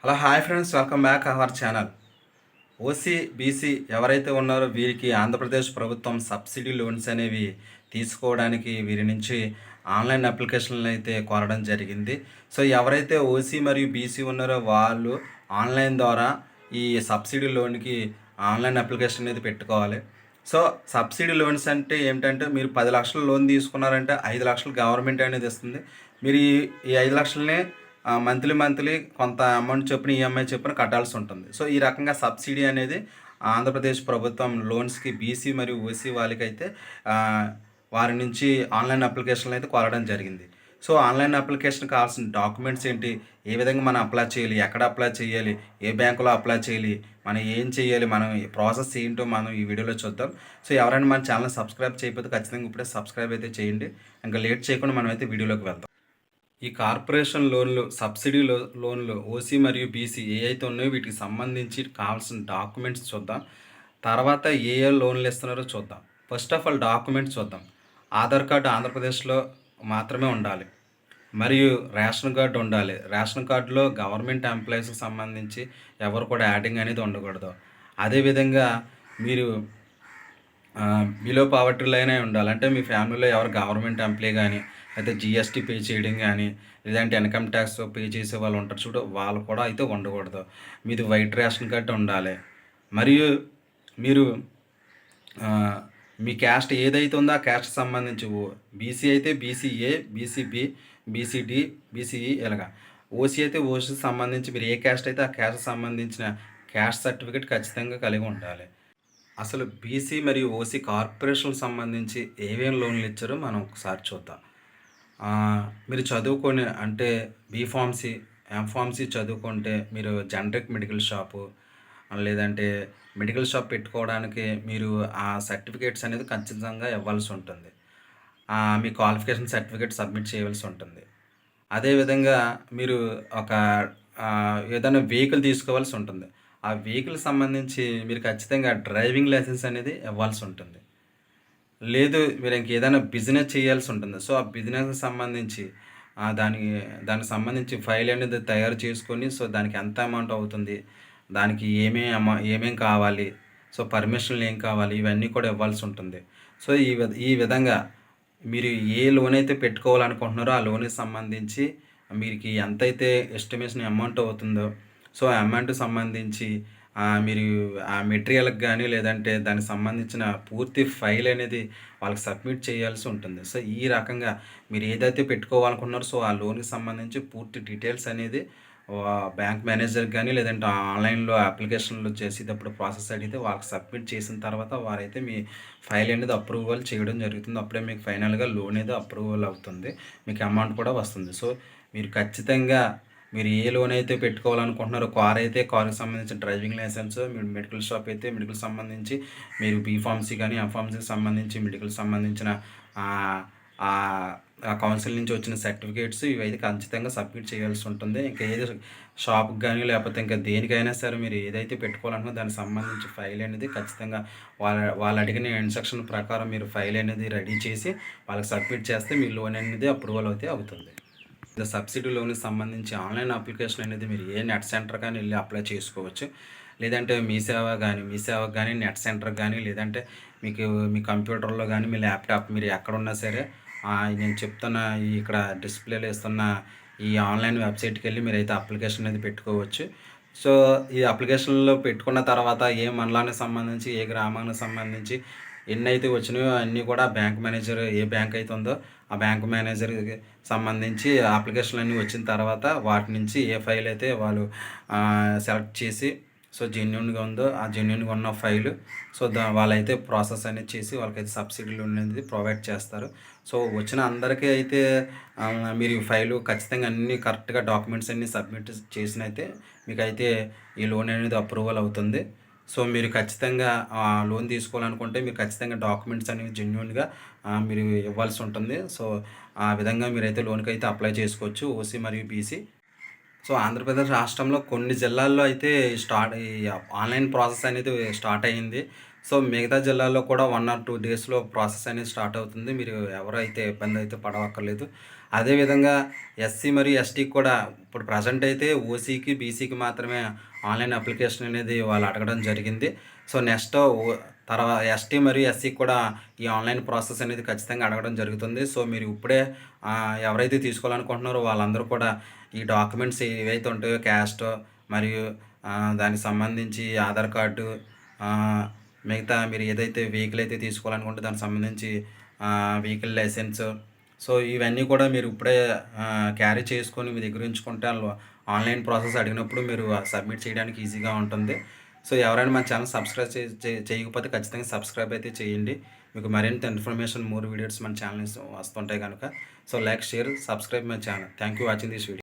Hello hi friends, welcome back our channel. OC BC ఎవరైతే ఉన్నారో వీరికి ఆంధ్రప్రదేశ్ ప్రభుత్వం సబ్సిడీ లోన్స్ అనేవి తీసుకోవడానికి వీరి నుంచి ఆన్లైన్ అప్లికేషన్లు అయితే కోరడం జరిగింది. సో ఎవరైతే ఓసీ మరియు బీసీ ఉన్నారో వాళ్ళు ఆన్లైన్ ద్వారా ఈ సబ్సిడీ లోన్కి ఆన్లైన్ అప్లికేషన్ అనేది పెట్టుకోవాలి. సో సబ్సిడీ లోన్స్ అంటే ఏమిటంటే, మీరు 10 లక్షలు లోన్ తీసుకున్నారంటే 5 లక్షలు గవర్నమెంట్ అనేది ఇస్తుంది. మీరు ఈ 5 లక్షలని మంత్లీ కొంత అమౌంట్ చొప్పున ఈఎంఐ చొప్పున కట్టాల్సి ఉంటుంది. సో ఈ రకంగా సబ్సిడీ అనేది ఆంధ్రప్రదేశ్ ప్రభుత్వం లోన్స్కి బీసీ మరియు ఓసీ వాళ్ళకైతే వారి నుంచి ఆన్లైన్ అప్లికేషన్లు అయితే కోరడం జరిగింది. సో ఆన్లైన్ అప్లికేషన్ కావాల్సిన డాక్యుమెంట్స్ ఏంటి, ఏ విధంగా మనం అప్లై చేయాలి, ఎక్కడ అప్లై చేయాలి, ఏ బ్యాంకులో అప్లై చేయాలి, మనం ఏం చేయాలి, మనం ఈ ప్రాసెస్ ఏంటో మనం ఈ వీడియోలో చూద్దాం. సో ఎవరైనా మన ఛానల్ సబ్స్క్రైబ్ చేయకపోతే ఖచ్చితంగా ఇప్పుడే సబ్స్క్రైబ్ అయితే చేయండి. ఇంకా లేట్ చేయకుండా మనం అయితే వీడియోలోకి వెళ్దాం. ఈ కార్పొరేషన్ లోన్లు, సబ్సిడీ లోన్లు ఓసీ మరియు బీసీ ఏ అయితే ఉన్నాయో వీటికి సంబంధించి కావాల్సిన డాక్యుమెంట్స్ చూద్దాం. తర్వాత ఏ లోన్లు ఇస్తున్నారో చూద్దాం. ఫస్ట్ ఆఫ్ ఆల్ డాక్యుమెంట్స్ చూద్దాం. ఆధార్ కార్డు ఆంధ్రప్రదేశ్లో మాత్రమే ఉండాలి, మరియు రేషన్ కార్డు ఉండాలి. రేషన్ కార్డులో గవర్నమెంట్ ఎంప్లాయీస్కి సంబంధించి ఎవరు కూడా యాడింగ్ అనేది ఉండకూడదు. అదేవిధంగా మీరు బిలో పావర్టీ లైన్ అయి ఉండాలి. అంటే మీ ఫ్యామిలీలో ఎవరు గవర్నమెంట్ ఎంప్లాయీ కానీ, అయితే జిఎస్టీ పే చేయడం కానీ, లేదంటే ఇన్కమ్ ట్యాక్స్ పే చేసే వాళ్ళు ఉంటారు చూడు, వాళ్ళు కూడా అయితే ఉండకూడదు. మీది వైట్ రేషన్ కార్డు ఉండాలి. మరియు మీరు మీ క్యాస్ట్ ఏదైతే ఉందో ఆ క్యాస్ట్కి సంబంధించి బీసీ అయితే బీసీఏ, బీసీబీ, బీసీడి, బీసీఈ ఇలాగా. ఓసీ అయితే ఓసీకి సంబంధించి మీరు ఏ క్యాస్ట్ అయితే ఆ క్యాస్ట్కి సంబంధించిన క్యాస్ట్ సర్టిఫికేట్ ఖచ్చితంగా కలిగి ఉండాలి. అసలు బీసీ మరియు ఓసీ కార్పొరేషన్కి సంబంధించి ఏమేమి లోన్లు ఇచ్చారో మనం ఒకసారి చూద్దాం. మీరు చదువుకొని అంటే బీఫార్మసీ, ఎంఫార్మసీ చదువుకుంటే మీరు జనరిక్ మెడికల్ షాపు, లేదంటే మెడికల్ షాప్ పెట్టుకోవడానికి మీరు ఆ సర్టిఫికేట్స్ అనేది ఖచ్చితంగా ఇవ్వాల్సి ఉంటుంది. మీ క్వాలిఫికేషన్ సర్టిఫికేట్ సబ్మిట్ చేయవలసి ఉంటుంది. అదేవిధంగా మీరు ఒక ఏదైనా వెహికల్ తీసుకోవాల్సి ఉంటుంది. ఆ వెహికల్ సంబంధించి మీరు ఖచ్చితంగా డ్రైవింగ్ లైసెన్స్ అనేది ఇవ్వాల్సి ఉంటుంది. లేదు మీరు ఇంకేదైనా బిజినెస్ చేయాల్సి ఉంటుంది. సో ఆ బిజినెస్కి సంబంధించి దానికి సంబంధించి ఫైల్ అనేది తయారు చేసుకొని, సో దానికి ఎంత అమౌంట్ అవుతుంది, దానికి ఏమేం కావాలి, సో పర్మిషన్లు ఏం కావాలి, ఇవన్నీ కూడా ఇవ్వాల్సి ఉంటుంది. సో ఈ విధంగా మీరు ఏ లోన్ అయితే పెట్టుకోవాలనుకుంటున్నారో ఆ లోన్కి సంబంధించి మీకు ఎంతైతే ఎస్టిమేషన్ అమౌంట్ అవుతుందో, సో ఆ అమౌంట్కి సంబంధించి మీరు ఆ మెటీరియల్కి కానీ, లేదంటే దానికి సంబంధించిన పూర్తి ఫైల్ అనేది వాళ్ళకి సబ్మిట్ చేయాల్సి ఉంటుంది. సో ఈ రకంగా మీరు ఏదైతే పెట్టుకోవాలనుకున్నారో సో ఆ లోన్కి సంబంధించి పూర్తి డీటెయిల్స్ అనేది బ్యాంక్ మేనేజర్కి కానీ, లేదంటే ఆన్లైన్లో అప్లికేషన్లు చేసేటప్పుడు ప్రాసెస్ అడిగితే వాళ్ళకి సబ్మిట్ చేసిన తర్వాత వారైతే మీ ఫైల్ అనేది అప్రూవల్ చేయడం జరుగుతుంది. అప్పుడే మీకు ఫైనల్గా లోన్ అనేది అప్రూవల్ అవుతుంది, మీకు అమౌంట్ కూడా వస్తుంది. సో మీరు ఖచ్చితంగా మీరు ఏ లోన్ అయితే పెట్టుకోవాలనుకుంటున్నారో, కార్ అయితే కార్కి సంబంధించిన డ్రైవింగ్ లైసెన్స్, మీరు మెడికల్ షాప్ అయితే మెడికల్ సంబంధించి, మీరు బీఫార్మసీ కానీ ఎంఫార్మసీకి సంబంధించి మెడికల్ సంబంధించిన కౌన్సిల్ నుంచి వచ్చిన సర్టిఫికేట్స్ ఇవైతే ఖచ్చితంగా సబ్మిట్ చేయాల్సి ఉంటుంది. ఇంకా ఏది షాప్కి కానీ, లేకపోతే ఇంకా దేనికైనా సరే మీరు ఏదైతే పెట్టుకోవాలనుకున్నా దానికి సంబంధించి ఫైల్ అనేది ఖచ్చితంగా వాళ్ళు అడిగిన ఇన్స్ట్రక్షన్ ప్రకారం మీరు ఫైల్ అనేది రెడీ చేసి వాళ్ళకి సబ్మిట్ చేస్తే మీ లోన్ అనేది అప్రూవల్ అయితే అవుతుంది. సబ్సిడీ లోన్కి సంబంధించి ఆన్లైన్ అప్లికేషన్ అనేది మీరు ఏ నెట్ సెంటర్ కానీ వెళ్ళి అప్లై చేసుకోవచ్చు. లేదంటే మీ సేవకు కానీ నెట్ సెంటర్కి కానీ, లేదంటే మీ కంప్యూటర్లో కానీ, మీ ల్యాప్టాప్ మీరు ఎక్కడున్నా సరే నేను చెప్తున్న ఇక్కడ డిస్ప్లేలో ఇస్తున్న ఈ ఆన్లైన్ వెబ్సైట్కి వెళ్ళి మీరైతే అప్లికేషన్ అనేది పెట్టుకోవచ్చు. సో ఈ అప్లికేషన్లో పెట్టుకున్న తర్వాత ఏ మండలానికి సంబంధించి, ఏ గ్రామానికి సంబంధించి ఎన్నైతే వచ్చినాయో అన్నీ కూడా బ్యాంక్ మేనేజర్ ఏ బ్యాంక్ అయితే ఉందో ఆ బ్యాంక్ మేనేజర్కి సంబంధించి అప్లికేషన్లు అన్నీ వచ్చిన తర్వాత వాటి నుంచి ఏ ఫైల్ అయితే వాళ్ళు సెలెక్ట్ చేసి, సో జెన్యూన్గా ఉందో ఆ జెన్యూన్గా ఉన్న ఫైలు, సో వాళ్ళైతే ప్రాసెస్ అనేది చేసి వాళ్ళకైతే సబ్సిడీ లోన్ అనేది ప్రొవైడ్ చేస్తారు. సో వచ్చిన అందరికీ అయితే మీరు ఈ ఫైలు ఖచ్చితంగా అన్నీ కరెక్ట్గా డాక్యుమెంట్స్ అన్నీ సబ్మిట్ చేసినైతే మీకైతే ఈ లోన్ అనేది అప్రూవల్ అవుతుంది. సో మీరు ఖచ్చితంగా లోన్ తీసుకోవాలనుకుంటే మీరు ఖచ్చితంగా డాక్యుమెంట్స్ అనేవి జెన్యూన్గా మీరు ఇవ్వాల్సి ఉంటుంది. సో ఆ విధంగా మీరైతే లోన్కి అయితే అప్లై చేసుకోవచ్చు, ఓసీ మరియు బీసీ. సో ఆంధ్రప్రదేశ్ రాష్ట్రంలో కొన్ని జిల్లాల్లో అయితే ఈ ఆన్లైన్ ప్రాసెస్ అనేది స్టార్ట్ అయ్యింది. సో మిగతా జిల్లాల్లో కూడా 1 or 2 డేస్లో ప్రాసెస్ అనేది స్టార్ట్ అవుతుంది. మీరు ఎవరైతే ఇబ్బంది అయితే పడవక్కర్లేదు. అదేవిధంగా ఎస్సీ మరియు ఎస్టీకి కూడా ఇప్పుడు ప్రజెంట్ అయితే ఓసీకి, బీసీకి మాత్రమే ఆన్‌లైన్ అప్లికేషన్ అనేది వాళ్ళు అడగడం జరిగింది. సో, నెక్స్ట్ ఎస్టీ మరియు ఎస్సీకి కూడా ఈ ఆన్‌లైన్ ప్రాసెస్ అనేది ఖచ్చితంగా అడగడం జరుగుతుంది. సో, మీరు ఇప్పుడే ఎవరైతే తీసుకోవాలనుకుంటున్నారో వాళ్ళందరూ కూడా ఈ డాక్యుమెంట్స్ ఏవైతే ఉంటాయో క్యాస్ట్ మరియు దానికి సంబంధించి ఆధార్ కార్డు, ఆహ్, మిగతా మీరు ఏదైతే వెహికల్ అయితే తీసుకోవాలనుకుంటే దానికి సంబంధించి వెహికల్ లైసెన్స్, సో, ఇవన్నీ కూడా మీరు ఇప్పుడే క్యారీ చేసుకొని మీ దగ్గర ఉంచుకుంటే ఆన్‌లైన్ ప్రాసెస్ అడిగినప్పుడు మీరు సబ్మిట్ చేయడానికి ఈజీగా ఉంటుంది. సో, ఎవరైనా మన ఛానల్ సబ్స్క్రైబ్ చేయకపోతే ఖచ్చితంగా సబ్స్క్రైబ్ అయితే చేయండి. మీకు మరింత ఇన్ఫర్మేషన్, మోర్ వీడియోస్ మన ఛానల్ నుంచి వస్తుంటాయి కనుక. So, like, share, subscribe my channel. Thank you watching this video.